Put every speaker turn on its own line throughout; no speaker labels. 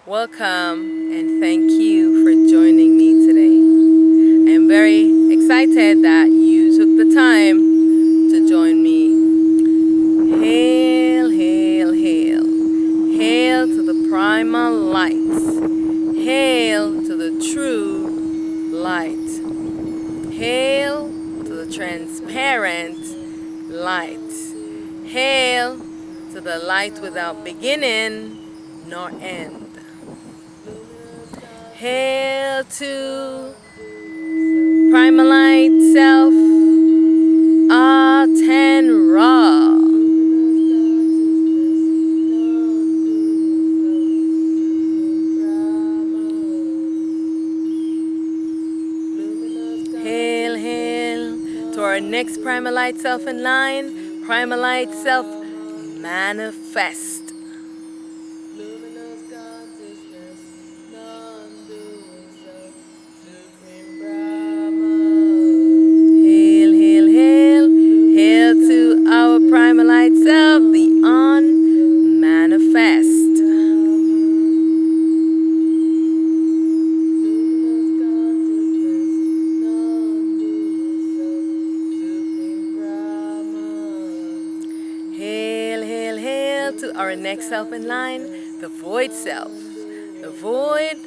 Welcome and thank you for joining me today. I am very excited that you took the time to join me. Hail, hail, hail. Hail to the primal light. Hail to the true light. Hail to the transparent light. Hail to the light without beginning nor end. Hail to Primal Light Self Aten Ra. Hail, hail to our next Primal Light Self in line. Primal Light Self Manifest. Hail, hail, hail. Hail to our Primal Light Self, the unmanifest. Hail, hail, hail to our next self in line, the void self. The void.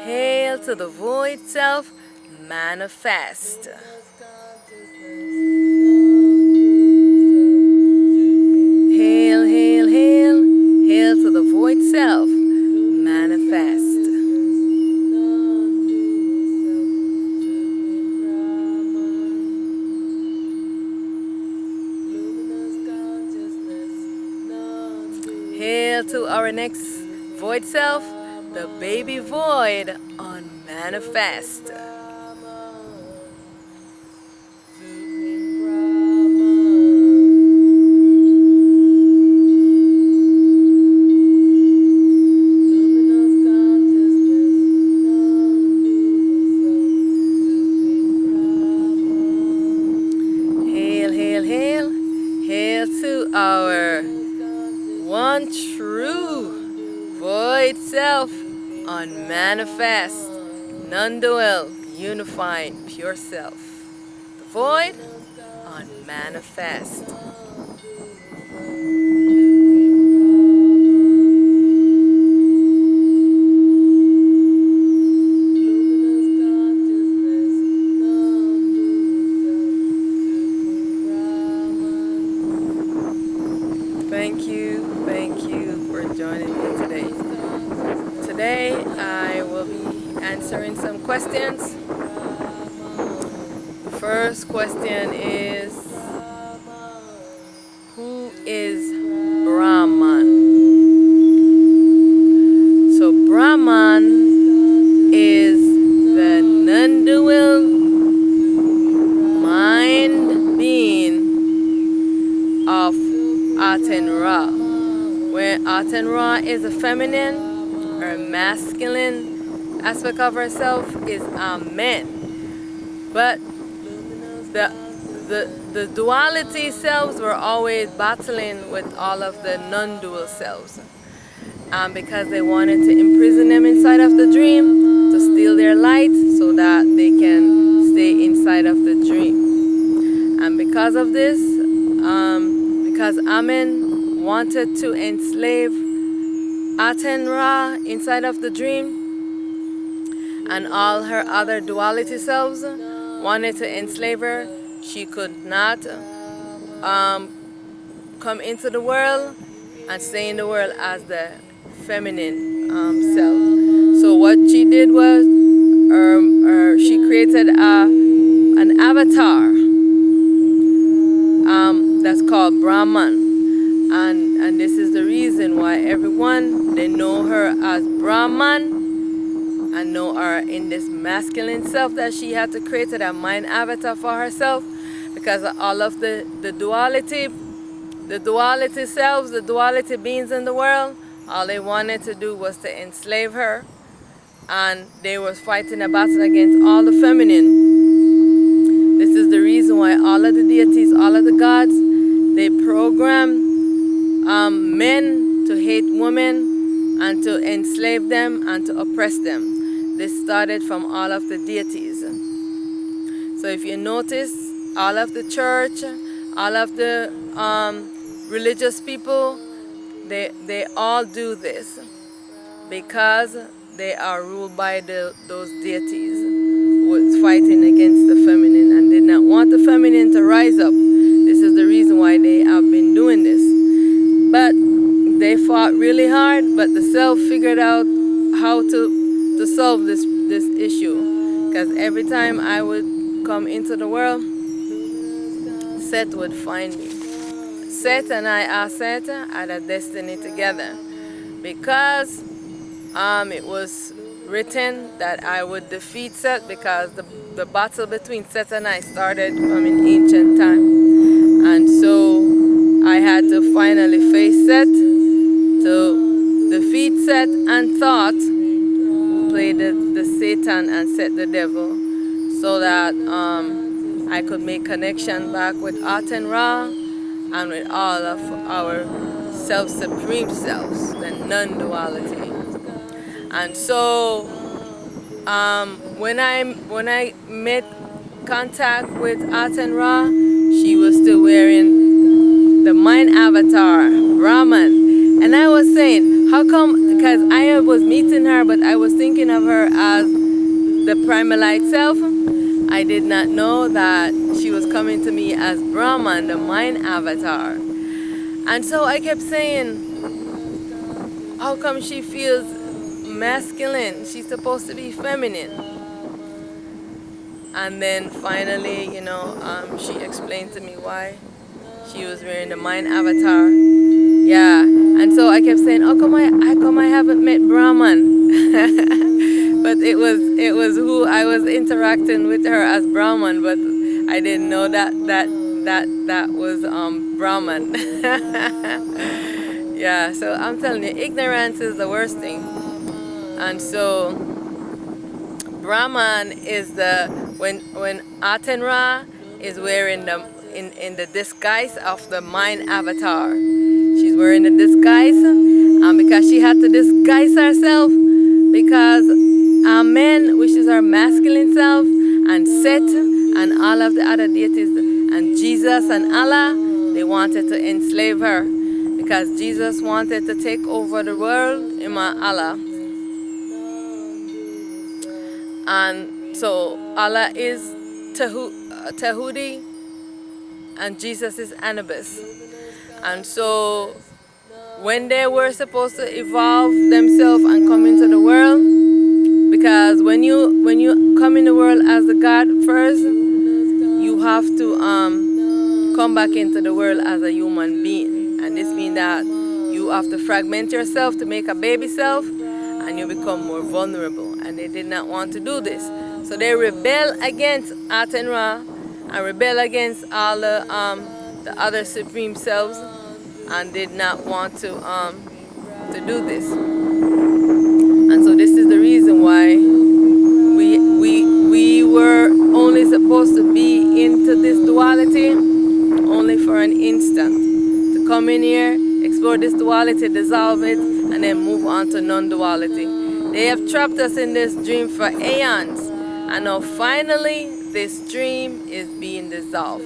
Hail to the void self, manifest. Hail, hail, hail. Hail to the void self, manifest. Hail to our next void self, the baby void unmanifest. Hail, hail, hail. Hail to our one true void self, unmanifest, non-dual, unified, pure self. The void, unmanifest. Thank you for joining me today. Today I will be answering some questions. The first question is, who is Brahman? So Brahman is the non-dual mind being of Aten Ra, where Aten Ra is a feminine or masculine aspect of herself is Amen. But the duality selves were always battling with all of the non-dual selves, because they wanted to imprison them inside of the dream, to steal their light so that they can stay inside of the dream. And because of this, because Amen wanted to enslave Aten Ra inside of the dream, and all her other duality selves wanted to enslave her, she could not come into the world and stay in the world as the feminine self. So what she did was, she created an avatar that's called Brahman. And this is the reason why everyone, they know her as Brahman and know her in this masculine self that she had to create, that mind avatar for herself, because of all of the duality selves, the duality beings in the world. All they wanted to do was to enslave her, and they was fighting a battle against all the feminine. This is the reason why all of the deities, all of the gods, they program men to hate women, and to enslave them and to oppress them. This started from all of the deities. So if you notice, all of the church, all of the religious people, they all do this because they are ruled by those deities who was fighting against the feminine and did not want the feminine to rise up. This is the reason why they have been doing this. But they fought really hard, but the self figured out how to solve this issue. Because every time I would come into the world, Set would find me. Set and I, Auset, had a destiny together. Because it was written that I would defeat Set, because the battle between Set and I started from an ancient time. And so I had to finally face Set, to defeat Set and Thought, play the Satan and Set the devil, so that I could make connection back with Aten Ra and with all of our self-supreme selves, the non-duality. And so when I made contact with Aten Ra, she was still wearing the mind avatar, Brahman. And I was saying, how come, because I was meeting her, but I was thinking of her as the Primalite self. I did not know that she was coming to me as Brahman, the mind avatar. And so I kept saying, how come she feels masculine? She's supposed to be feminine. And then finally, she explained to me why she was wearing the mind avatar. Yeah. And so I kept saying, how come I haven't met Brahman? But it was who I was interacting with her as Brahman, but I didn't know that was Brahman. Yeah, so I'm telling you, ignorance is the worst thing. And so Brahman is when Aten Ra is wearing in the disguise of the mind avatar. She's wearing the disguise, because she had to disguise herself, because Amen, which is our masculine self, and Set and all of the other deities, and Jesus and Allah, they wanted to enslave her, because Jesus wanted to take over the world, Ima Allah. And so Allah is Tahudi and Jesus is Anubis. And so when they were supposed to evolve themselves and come into the world, because when you come in the world as the God first, you have to come back into the world as a human being. And this means that you have to fragment yourself to make a baby self, and you become more vulnerable. And they did not want to do this. So they rebel against Aten Ra and rebel against all the other supreme selves, and did not want to do this. And so this is the reason why we were only supposed to be into this duality only for an instant. To come in here, explore this duality, dissolve it, and then move on to non-duality. They have trapped us in this dream for aeons. And now finally, this dream is being dissolved.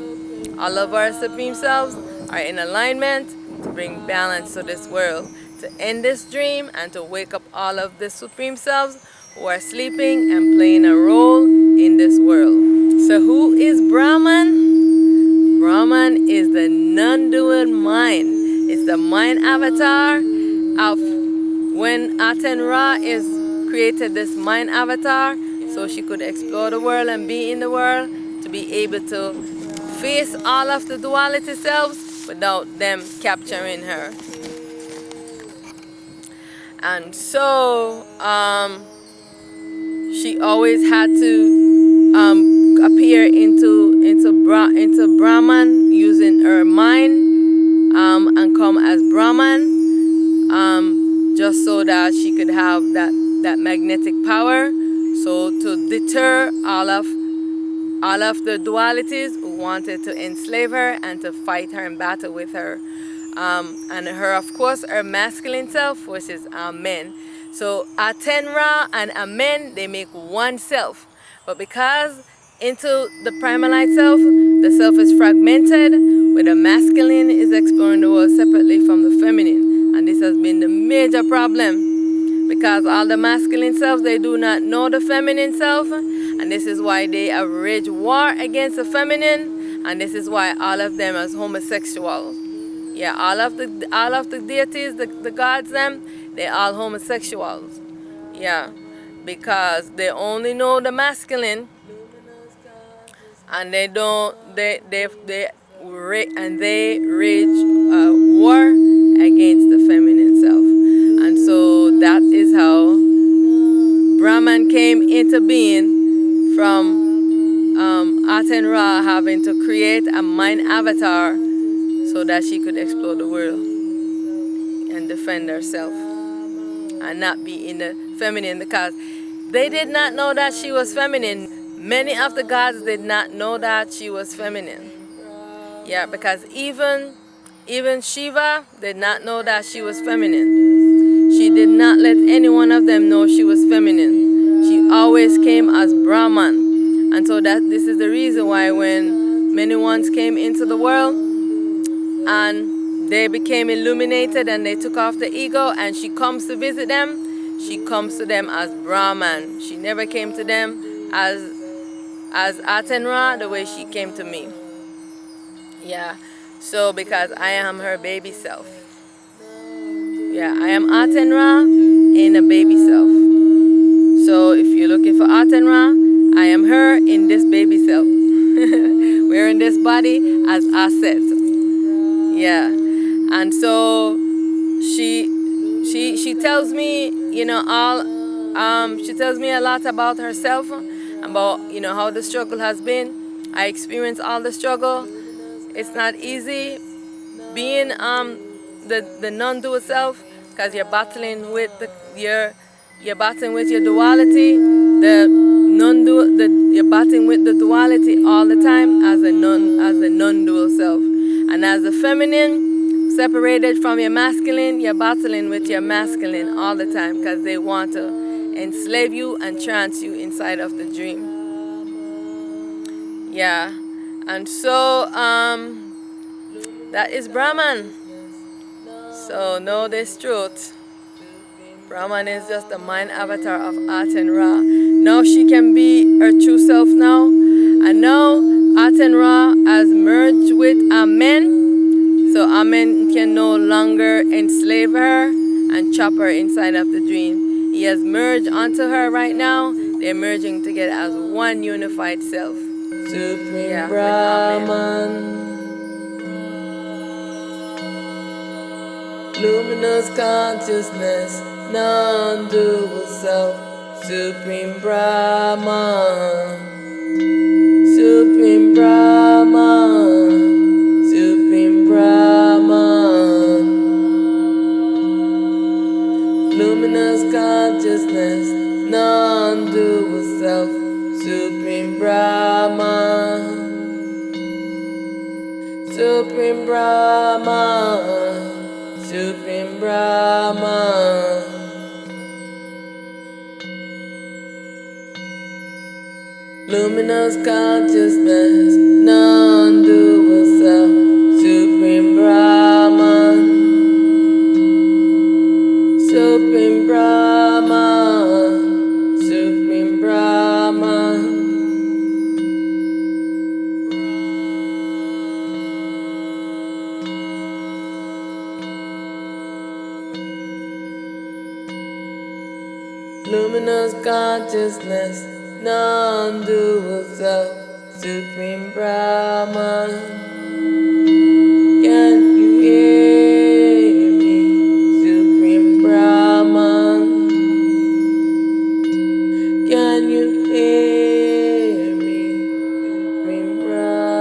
All of our supreme selves are in alignment to bring balance to this world, to end this dream and to wake up all of the supreme selves who are sleeping and playing a role in this world. So who is Brahman? Brahman is the non-dual mind. It's the mind avatar of when Aten Ra is created this mind avatar, so she could explore the world and be in the world, to be able to face all of the duality selves without them capturing her. And so she always had to appear into Brahman using her mind, and come as Brahman, just so that she could have that magnetic power, so to deter all of the dualities who wanted to enslave her and to fight her and battle with her and her, of course, her masculine self, which is Amen. So Aten Ra and Amen, they make one self. But because into the primal light self, the self is fragmented, where the masculine is exploring the world separately from the feminine. And this has been the major problem, because all the masculine selves, they do not know the feminine self, and this is why they have waged war against the feminine, and this is why all of them are homosexuals. Yeah, all of the deities, the gods, them, they all homosexuals. Yeah, because they only know the masculine, and they don't they rage war against the feminine self, and so that is how Brahman came into being, from Aten Ra having to create a mind avatar so that she could explore the world and defend herself and not be in the feminine, because they did not know that she was feminine. Many of the gods did not know that she was feminine. Yeah, because even Shiva did not know that she was feminine. She did not let any one of them know she was feminine. She always came as Brahman. And so that this is the reason why when many ones came into the world and they became illuminated and they took off the ego, and she comes to visit them, she comes to them as Brahman. She never came to them as Aten Ra the way she came to me. Yeah, so because I am her baby self. Yeah, I am Aten Ra in a baby self. So if you're looking for Aten Ra, I am her in this baby self. We're in this body as Auset. Yeah, and so she tells me, she tells me a lot about herself, about how the struggle has been. I experienced all the struggle. It's not easy being the non-dual self, because you're battling with you're battling with your duality. You're battling with the duality all the time as a non-dual self, and as a feminine separated from your masculine, you're battling with your masculine all the time, because they want to enslave you and trance you inside of the dream. Yeah, and so that is Brahman. So know this truth. Brahman is just the mind avatar of Aten Ra. Now she can be her true self now. And now Aten Ra has merged with Amen. So Amen can no longer enslave her and chop her inside of the dream. He has merged onto her right now. They're merging together as one unified self.
Supreme Brahman, luminous consciousness, non-dual self. Supreme Brahman, Supreme Brahman, Supreme Brahman, luminous consciousness, non-dual self. Supreme Brahman, Supreme Brahman, Supreme Brahman, luminous consciousness, non-dual self. Supreme Brahman, Supreme Brahman, Supreme Brahman, luminous consciousness, non-dual self. Supreme Brahman, can you hear me? Supreme Brahman, can you hear me? Supreme Brahman,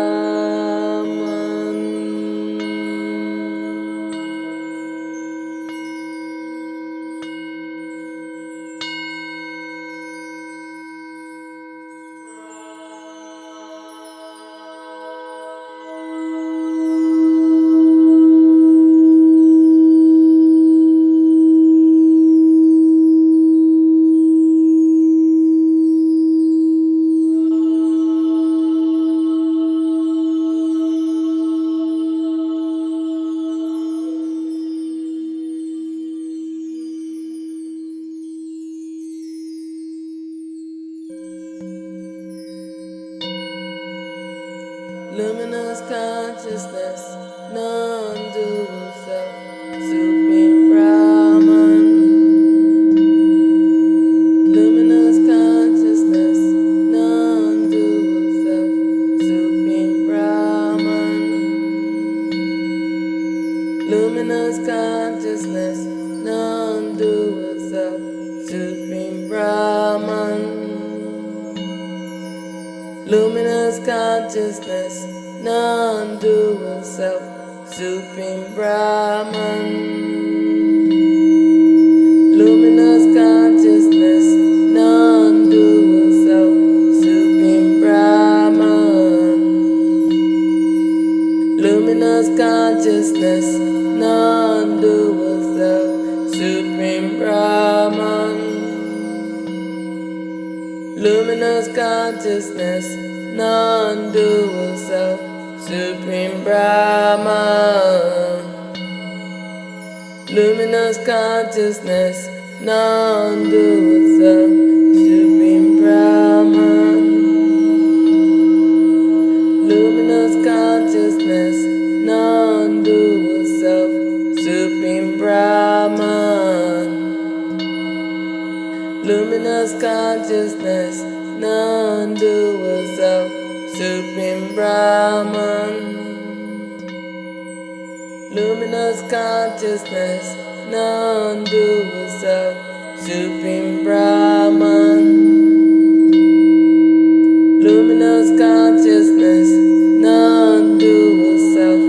luminous consciousness, non-dual self, Supreme Brahman. Luminous consciousness, non-dual self, Supreme Brahman. Luminous consciousness, non-dual self, Supreme Brahman. Luminous consciousness, non-dual self, Supreme Brahman. Luminous consciousness, non-dual self, Supreme Brahman. Luminous consciousness, non-dual self, Supreme Brahman. Luminous consciousness, non-dual self, Supreme Brahman. Luminous consciousness, non-dual self, Supreme Brahman. Luminous consciousness, non-dual self, Supreme Brahman. Luminous consciousness, non-dual self, Supreme Brahman. Luminous consciousness, non-dual self, Supreme Brahman. Luminous consciousness, non-dual self,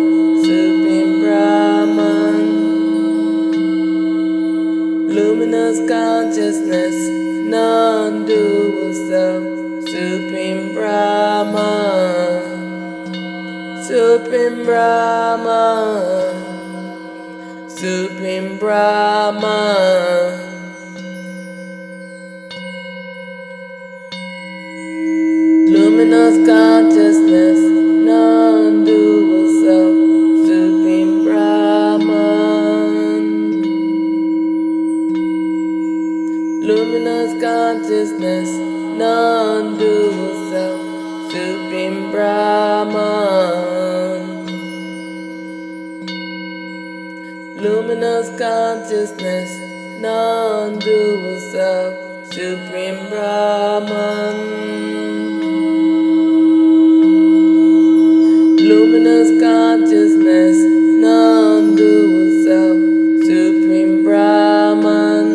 Supreme Brahman. Luminous consciousness, non-dual self, Supreme Brahman. Supreme Brahman. Supreme Brahman. Luminous consciousness, non-dual self, Supreme Brahman. Luminous consciousness, non-dual self, Supreme Brahman. Luminous consciousness, non-dual self, Supreme Brahman. Luminous consciousness, non-dual self, Supreme Brahman.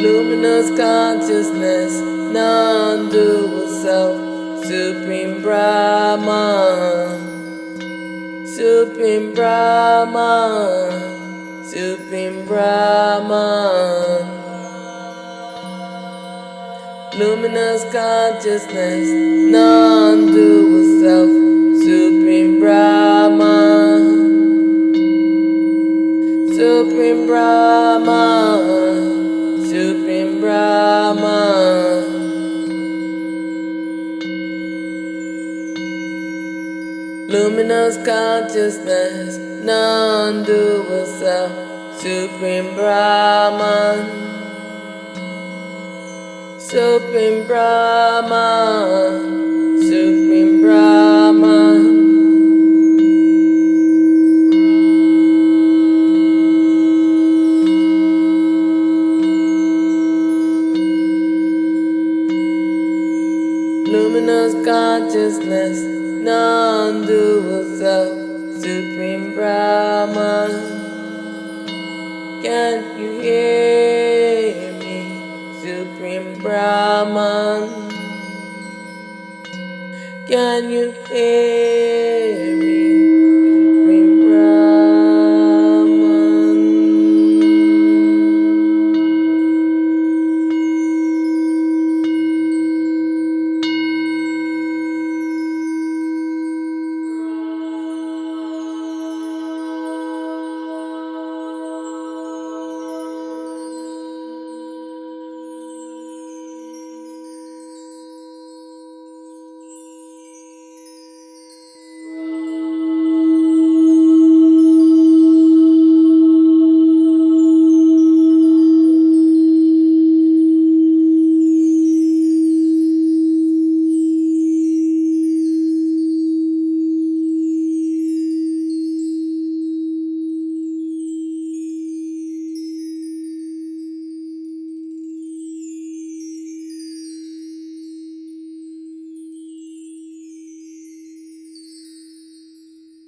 Luminous consciousness, non-dual self, Supreme Brahman. Supreme Brahman. Supreme Brahman. Luminous consciousness, non-dual self, Supreme Brahman. Supreme Brahman. Supreme Brahman. Luminous consciousness, non-dual self, Supreme Brahman. Supreme Brahman. Supreme Brahman. Luminous consciousness, non-dual self, Supreme Brahman. Can you hear me, Supreme Brahman? Can you hear